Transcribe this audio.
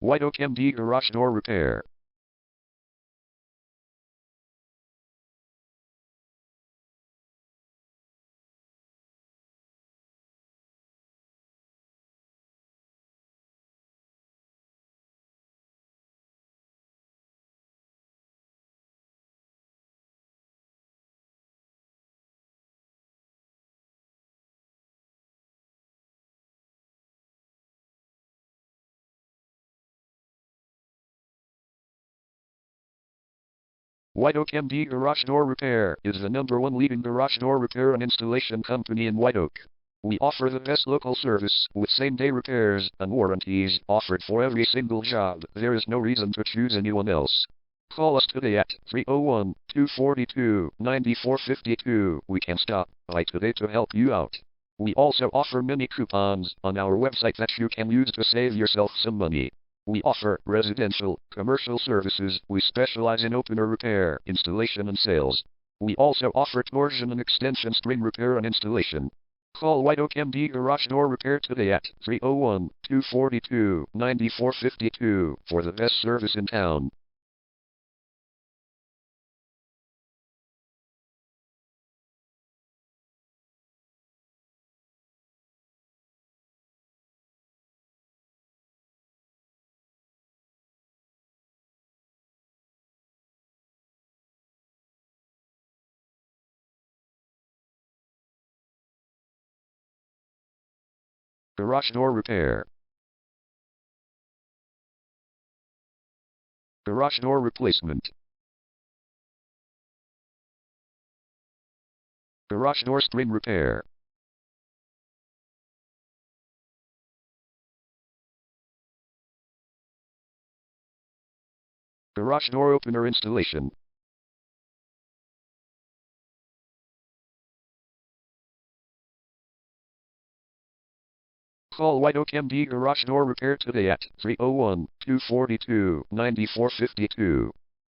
White Oak MD Garage Door Repair. White Oak MD Garage Door Repair is the #1 leading garage door repair and installation company in White Oak. We offer the best local service with same-day repairs and warranties offered for every single job. There is no reason to choose anyone else. Call us today at 301-242-9452. We can stop by today to help you out. We also offer many coupons on our website that you can use to save yourself some money. We offer residential, commercial services. We specialize in opener repair, installation and sales. We also offer torsion and extension string repair and installation. Call White Oak MD Garage Door Repair today at 301-242-9452 for the best service in town. Garage Door Repair. Garage Door Replacement. Garage Door String Repair. Garage Door Opener Installation. Call White Oak MD Garage Door Repair today at 301-242-9452.